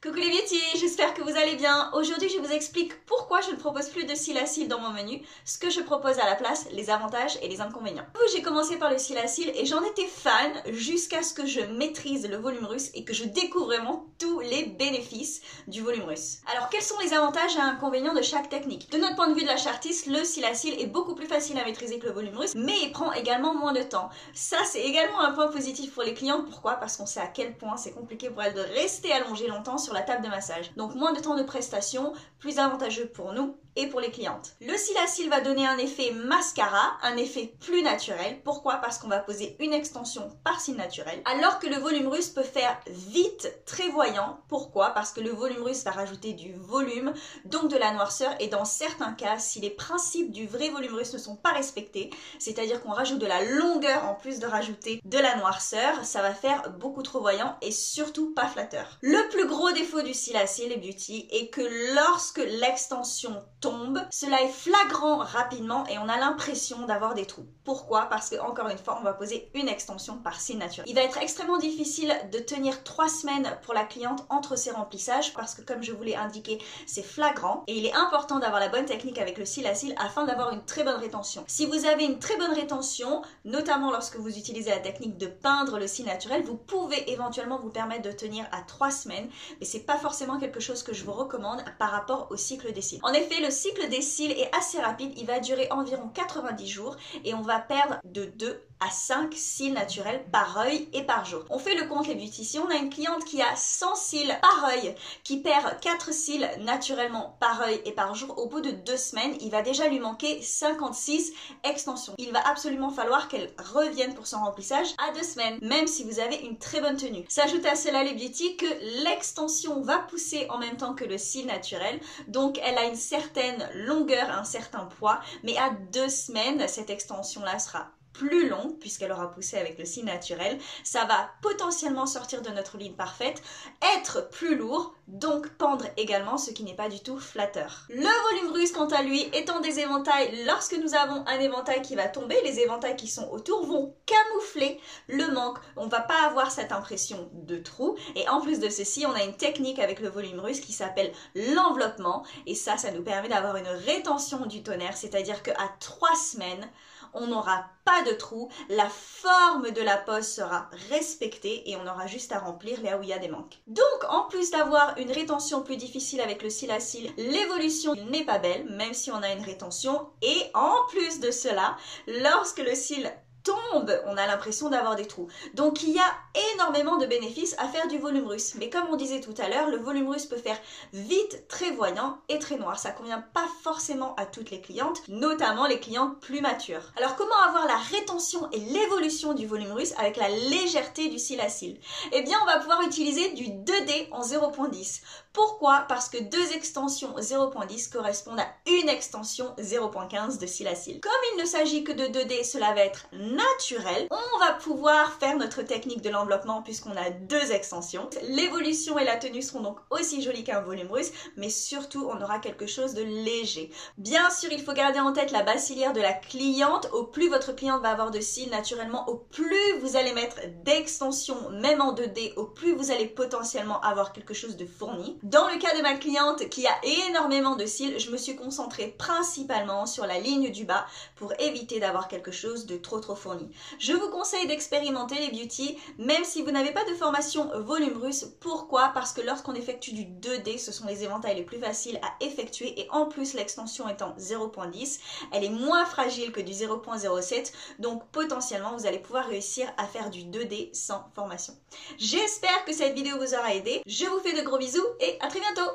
Coucou les beauty, j'espère que vous allez bien. Aujourd'hui je vous explique pourquoi je ne propose plus de cils à cils dans mon menu, ce que je propose à la place, les avantages et les inconvénients. J'ai commencé par le cil à cils et j'en étais fan jusqu'à ce que je maîtrise le volume russe et que je découvre vraiment tous les bénéfices du volume russe. Alors quels sont les avantages et inconvénients de chaque technique? De notre point de vue de la chartiste, le cil à cils est beaucoup plus facile à maîtriser que le volume russe, mais il prend également moins de temps. Ça c'est également un point positif pour les clientes. Pourquoi? Parce qu'on sait à quel point c'est compliqué pour elles de rester allongées longtemps sur la table de massage. Donc moins de temps de prestation, plus avantageux pour nous et pour les clientes. Le cil à cils va donner un effet mascara, un effet plus naturel. Pourquoi? Parce qu'on va poser une extension par cil naturel, alors que le volume russe peut faire vite très voyant. Pourquoi? Parce que le volume russe va rajouter du volume, donc de la noirceur, et dans certains cas, si les principes du vrai volume russe ne sont pas respectés, c'est-à-dire qu'on rajoute de la longueur en plus de rajouter de la noirceur, ça va faire beaucoup trop voyant et surtout pas flatteur. Le plus gros défaut du cil à cils, les beauty, est que lorsque l'extension tombe, cela est flagrant rapidement et on a l'impression d'avoir des trous. Pourquoi? Parce que encore une fois, on va poser une extension par cil naturel. Il va être extrêmement difficile de tenir 3 semaines pour la cliente entre ces remplissages parce que comme je vous l'ai indiqué, c'est flagrant et il est important d'avoir la bonne technique avec le cil à cils afin d'avoir une très bonne rétention. Si vous avez une très bonne rétention, notamment lorsque vous utilisez la technique de peindre le cil naturel, vous pouvez éventuellement vous permettre de tenir à 3 semaines, mais c'est pas forcément quelque chose que je vous recommande par rapport au cycle des cils. En effet, le cycle des cils est assez rapide, il va durer environ 90 jours et on va perdre de 2 à 5 cils naturels par œil et par jour. On fait le compte les beauty, si on a une cliente qui a 100 cils par œil, qui perd 4 cils naturellement par œil et par jour, au bout de 2 semaines, il va déjà lui manquer 56 extensions. Il va absolument falloir qu'elle revienne pour son remplissage à 2 semaines, même si vous avez une très bonne tenue. S'ajoute à cela les beauty que l'extension va pousser en même temps que le cil naturel, donc elle a une certaine longueur, un certain poids, mais à 2 semaines, cette extension-là sera plus longue puisqu'elle aura poussé avec le cil naturel, ça va potentiellement sortir de notre ligne parfaite, être plus lourd, donc pendre également, ce qui n'est pas du tout flatteur. Le volume russe quant à lui étant des éventails, lorsque nous avons un éventail qui va tomber, les éventails qui sont autour vont camoufler le manque, on va pas avoir cette impression de trou et en plus de ceci on a une technique avec le volume russe qui s'appelle l'enveloppement et ça nous permet d'avoir une rétention du tonnerre, c'est-à-dire qu'à 3 semaines on n'aura pas de trou, la forme de la pose sera respectée et on aura juste à remplir là où il y a des manques. Donc en plus d'avoir une rétention plus difficile avec le cil à cils, l'évolution n'est pas belle même si on a une rétention et en plus de cela, lorsque le cil tombe, on a l'impression d'avoir des trous. Donc il y a énormément de bénéfices à faire du volume russe. Mais comme on disait tout à l'heure, le volume russe peut faire vite très voyant et très noir. Ça convient pas forcément à toutes les clientes, notamment les clientes plus matures. Alors comment avoir la rétention et l'évolution du volume russe avec la légèreté du cil à cils? Eh bien on va pouvoir utiliser du 2D en 0.10. Pourquoi? Parce que 2 extensions 0.10 correspondent à une extension 0.15 de cil à cils. Comme il ne s'agit que de 2D, cela va être naturel, on va pouvoir faire notre technique de l'enveloppement puisqu'on a 2 extensions. L'évolution et la tenue seront donc aussi jolies qu'un volume russe, mais surtout on aura quelque chose de léger. Bien sûr, il faut garder en tête la base ciliaire de la cliente. Au plus votre cliente va avoir de cils naturellement, au plus vous allez mettre d'extensions, même en 2D, au plus vous allez potentiellement avoir quelque chose de fourni. Dans le cas de ma cliente qui a énormément de cils, je me suis concentrée principalement sur la ligne du bas pour éviter d'avoir quelque chose de trop fourni. Je vous conseille d'expérimenter les beauty, même si vous n'avez pas de formation volume russe. Pourquoi? Parce que lorsqu'on effectue du 2D, ce sont les éventails les plus faciles à effectuer et en plus l'extension étant 0.10, elle est moins fragile que du 0.07, donc potentiellement vous allez pouvoir réussir à faire du 2D sans formation. J'espère que cette vidéo vous aura aidé. Je vous fais de gros bisous et à très bientôt!